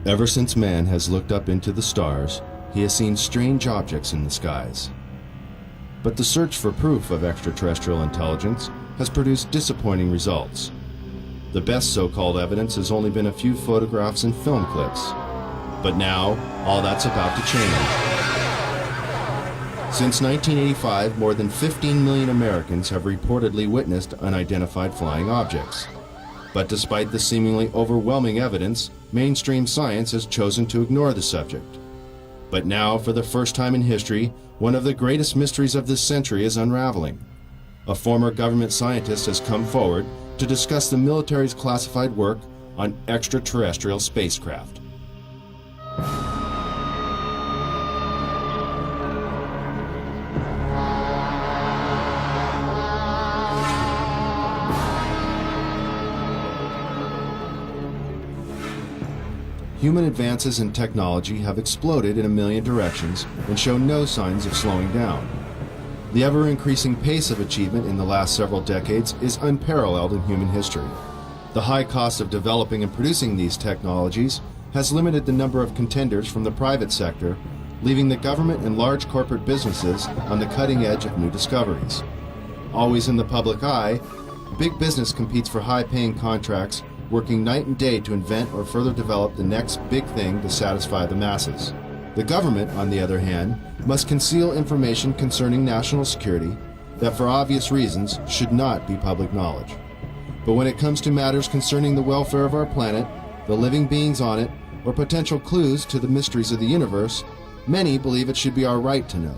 Ever since man has looked up into the stars, he has seen strange objects in the skies. But the search for proof of extraterrestrial intelligence has produced disappointing results. The best so-called evidence has only been a few photographs and film clips. But now, all that's about to change. Since 1985, more than 15 million Americans have reportedly witnessed unidentified flying objects. But despite the seemingly overwhelming evidence, mainstream science has chosen to ignore the subject. But now, for the first time in history, one of the greatest mysteries of this century is unraveling. A former government scientist has come forward to discuss the military's classified work on extraterrestrial spacecraft. Human advances in technology have exploded in a million directions and show no signs of slowing down. The ever-increasing pace of achievement in the last several decades is unparalleled in human history. The high cost of developing and producing these technologies has limited the number of contenders from the private sector, leaving the government and large corporate businesses on the cutting edge of new discoveries. Always in the public eye, big business competes for high-paying contracts, working night and day to invent or further develop the next big thing to satisfy the masses. The government, on the other hand, must conceal information concerning national security that, for obvious reasons, should not be public knowledge. But when it comes to matters concerning the welfare of our planet, the living beings on it, or potential clues to the mysteries of the universe, many believe it should be our right to know.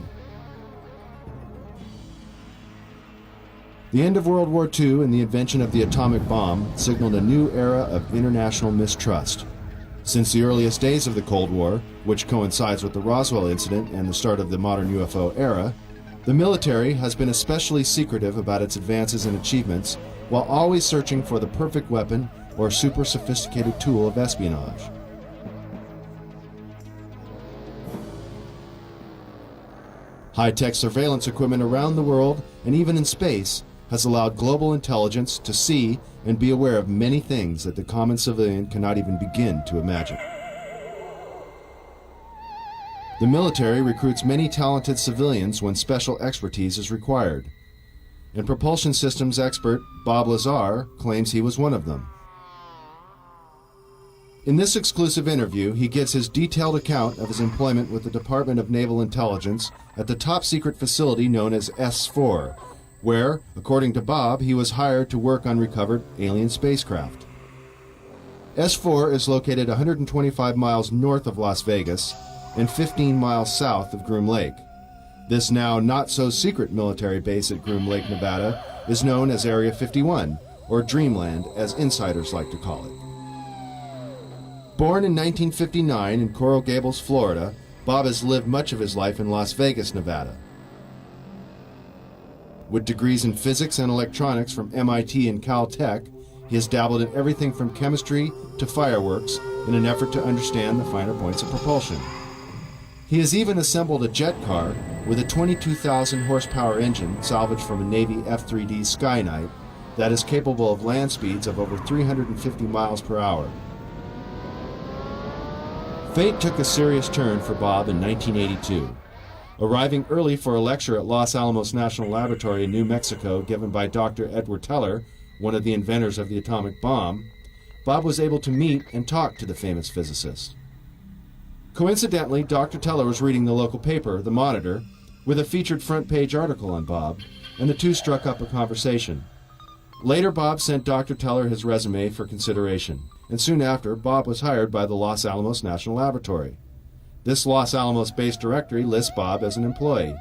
The end of World War II and the invention of the atomic bomb signaled a new era of international mistrust. Since the earliest days of the Cold War, which coincides with the Roswell incident and the start of the modern UFO era, the military has been especially secretive about its advances and achievements, while always searching for the perfect weapon or super sophisticated tool of espionage. High-tech surveillance equipment around the world, and even in space, has allowed global intelligence to see and be aware of many things that the common civilian cannot even begin to imagine. The military recruits many talented civilians when special expertise is required, and propulsion systems expert Bob Lazar claims he was one of them. In this exclusive interview, he gives his detailed account of his employment with the Department of Naval Intelligence at the top-secret facility known as S4, where, according to Bob, he was hired to work on recovered alien spacecraft. S4 is located 125 miles north of Las Vegas and 15 miles south of Groom Lake. This now not-so-secret military base at Groom Lake, Nevada, is known as Area 51, or Dreamland, as insiders like to call it. Born in 1959 in Coral Gables, Florida, Bob has lived much of his life in Las Vegas, Nevada. With degrees in physics and electronics from MIT and Caltech, he has dabbled in everything from chemistry to fireworks in an effort to understand the finer points of propulsion. He has even assembled a jet car with a 22,000 horsepower engine salvaged from a Navy F-3D Skyknight that is capable of land speeds of over 350 miles per hour. Fate took a serious turn for Bob in 1982. Arriving early for a lecture at Los Alamos National Laboratory in New Mexico given by Dr. Edward Teller, one of the inventors of the atomic bomb, Bob was able to meet and talk to the famous physicist. Coincidentally, Dr. Teller was reading the local paper, The Monitor, with a featured front-page article on Bob, and the two struck up a conversation. Later, Bob sent Dr. Teller his resume for consideration, and soon after, Bob was hired by the Los Alamos National Laboratory. This Los Alamos-based directory lists Bob as an employee.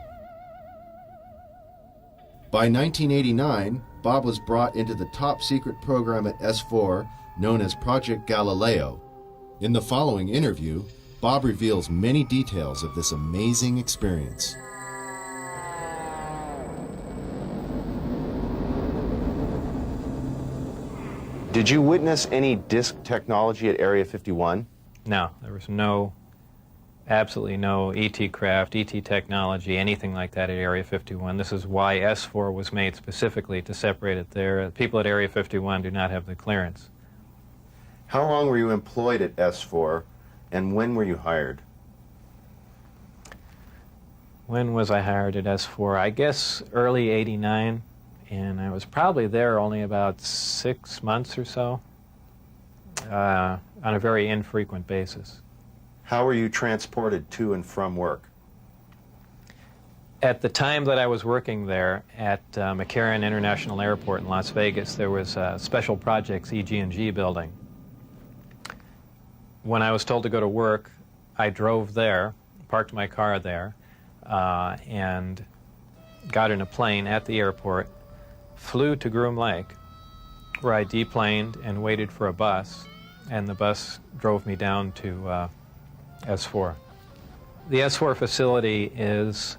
By 1989, Bob was brought into the top-secret program at S4 known as Project Galileo. In the following interview, Bob reveals many details of this amazing experience. Did you witness any disk technology at Area 51? No, there was absolutely no ET craft, ET technology, anything like that at Area 51. This is why S4 was made specifically to separate it there. People at Area 51 do not have the clearance. How long were you employed at S4 And when were you hired? When was I hired at S4? I guess early '89, and I was probably there only about 6 months or so, on a very infrequent basis. How were you transported to and from work? At the time that I was working there at McCarran International Airport in Las Vegas, there was a Special Projects EG&G building. When I was told to go to work, I drove there, parked my car there, and got in a plane at the airport, flew to Groom Lake, where I deplaned and waited for a bus, and the bus drove me down to S4. The S4 facility is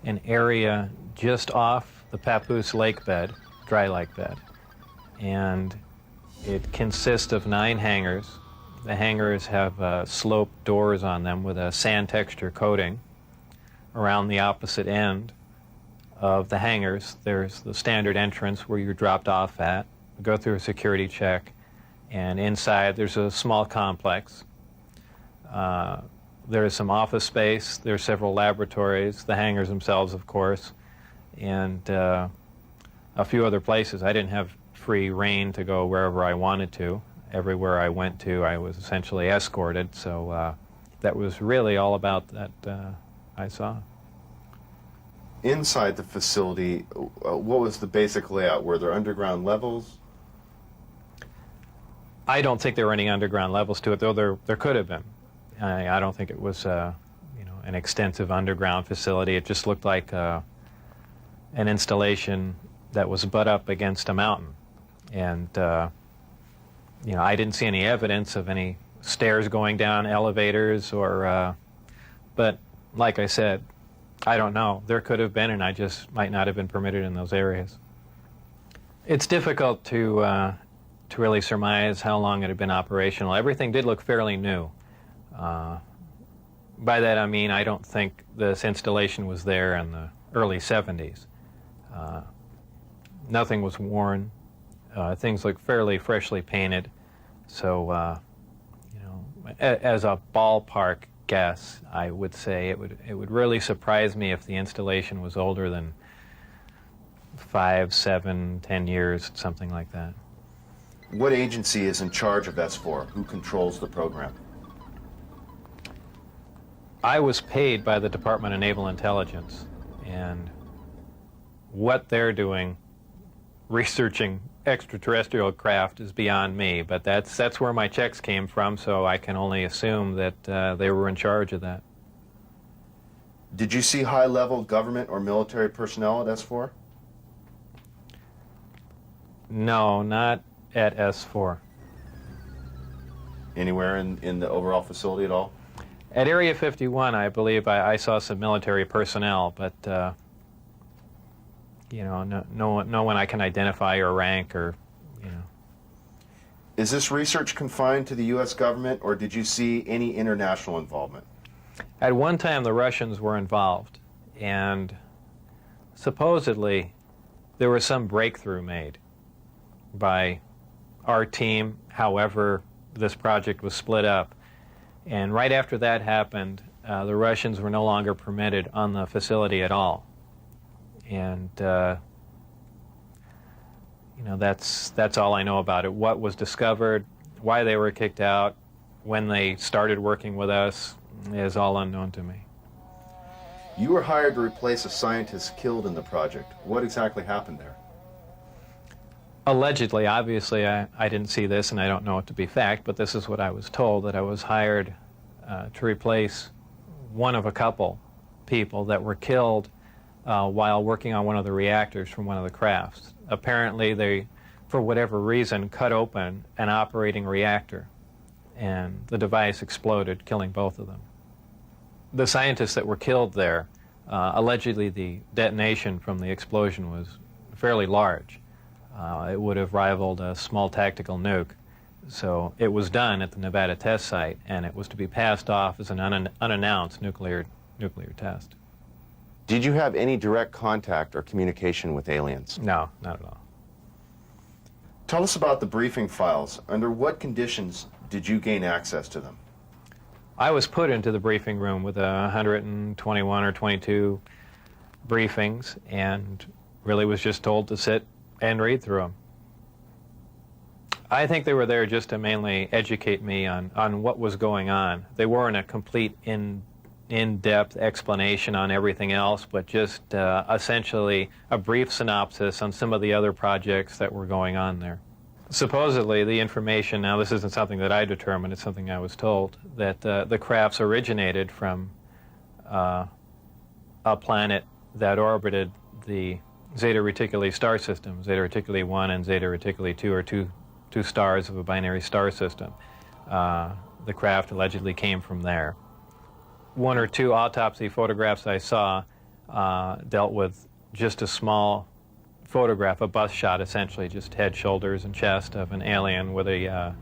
an area just off the Papoose lake bed, dry lake bed, and it consists of 9 hangars. The hangars have sloped doors on them with a sand texture coating. Around the opposite end of the hangars, there's the standard entrance where you're dropped off at, go through a security check, and inside there's a small complex. There is some office space, there are several laboratories, the hangars themselves, of course, and a few other places. I didn't have free rein to go wherever I wanted to. Everywhere I went to, I was essentially escorted, so that was really all about that I saw. Inside the facility, what was the basic layout? Were there underground levels? I don't think there were any underground levels to it, though there could have been. I don't think it was an extensive underground facility. It just looked like an installation that was butt up against a mountain. And I didn't see any evidence of any stairs going down, elevators, or but like I said, I don't know. There could have been, and I just might not have been permitted in those areas. It's difficult to really surmise how long it had been operational. Everything did look fairly new. By that I mean I don't think this installation was there in the early 70s. Nothing was worn. Things look fairly freshly painted. So, as a ballpark guess, I would say it would really surprise me if the installation was older than 5, 7, 10 years, something like that. What agency is in charge of S4? Who controls the program? I was paid by the Department of Naval Intelligence, and what they're doing, researching extraterrestrial craft, is beyond me, but that's where my checks came from, so I can only assume that they were in charge of that. Did you see high-level government or military personnel at S4? No, not at S4. Anywhere in the overall facility at all? At Area 51, I believe I saw some military personnel, but no one I can identify or rank or. Is this research confined to the U.S. government, or did you see any international involvement? At one time, the Russians were involved, and supposedly there was some breakthrough made by our team. However, this project was split up. And right after that happened, the Russians were no longer permitted on the facility at all. And, that's all I know about it. What was discovered, why they were kicked out, when they started working with us, is all unknown to me. You were hired to replace a scientist killed in the project. What exactly happened there? Allegedly, obviously, I didn't see this, and I don't know it to be fact, but this is what I was told, that I was hired to replace one of a couple people that were killed while working on one of the reactors from one of the crafts. Apparently, they, for whatever reason, cut open an operating reactor, and the device exploded, killing both of them. The scientists that were killed there, allegedly the detonation from the explosion was fairly large. It would have rivaled a small tactical nuke. So it was done at the Nevada test site, and it was to be passed off as an unannounced nuclear test. Did you have any direct contact or communication with aliens? No, not at all. Tell us about the briefing files. Under what conditions did you gain access to them? I was put into the briefing room with 121 or 22 briefings and really was just told to sit and read through them. I think they were there just to mainly educate me on what was going on. They weren't a complete in-depth explanation on everything else, but just essentially a brief synopsis on some of the other projects that were going on there. Supposedly, the information, now this isn't something that I determined, it's something I was told, that the crafts originated from a planet that orbited the Zeta Reticuli star system. Zeta Reticuli 1 and Zeta Reticuli 2 are two stars of a binary star system. The craft allegedly came from there. One or two autopsy photographs I saw dealt with just a small photograph, a bust shot essentially, just head, shoulders, and chest of an alien where the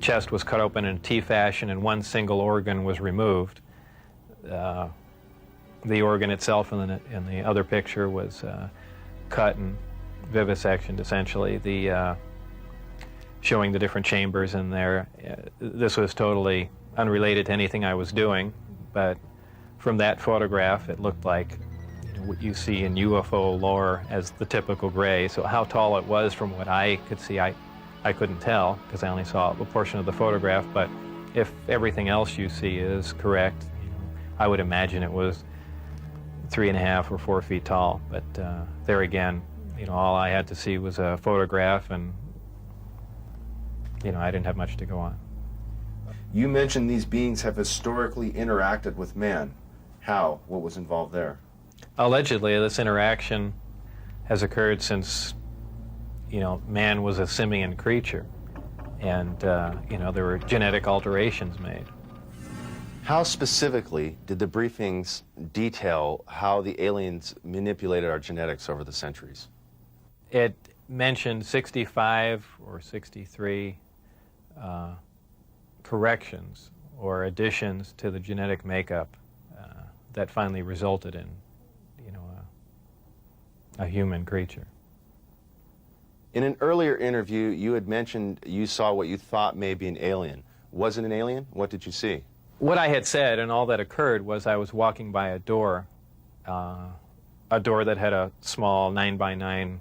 chest was cut open in a T fashion and one single organ was removed. The organ itself in the other picture was cut and vivisectioned essentially, showing the different chambers in there. This was totally unrelated to anything I was doing, but from that photograph it looked like what you see in UFO lore as the typical gray. So how tall it was from what I could see, I couldn't tell because I only saw a portion of the photograph, but if everything else you see is correct, I would imagine it was 3.5 or 4 feet tall. But there again, all I had to see was a photograph, and I didn't have much to go on. You mentioned these beings have historically interacted with man. How? What was involved there? Allegedly, this interaction has occurred since, man was a simian creature, and, there were genetic alterations made. How specifically did the briefings detail how the aliens manipulated our genetics over the centuries? It mentioned 65 or 63 corrections or additions to the genetic makeup that finally resulted in, a human creature. In an earlier interview, you had mentioned you saw what you thought may be an alien. Was it an alien? What did you see? What I had said and all that occurred was I was walking by a door that had a small 9x9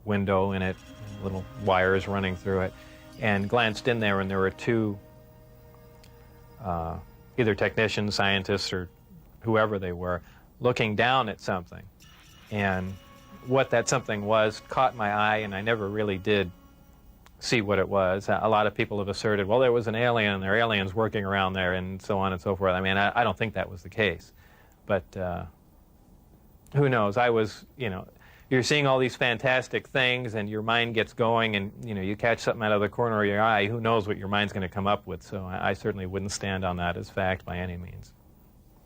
window in it, little wires running through it, and glanced in there, and there were two either technicians, scientists, or whoever they were, looking down at something. And what that something was caught my eye, and I never really did see what it was. A lot of people have asserted, well, there was an alien, and there are aliens working around there, and so on and so forth. I mean, I don't think that was the case. But who knows? I was, you're seeing all these fantastic things, and your mind gets going, and, you catch something out of the corner of your eye. Who knows what your mind's going to come up with? So I certainly wouldn't stand on that as fact by any means.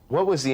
What was the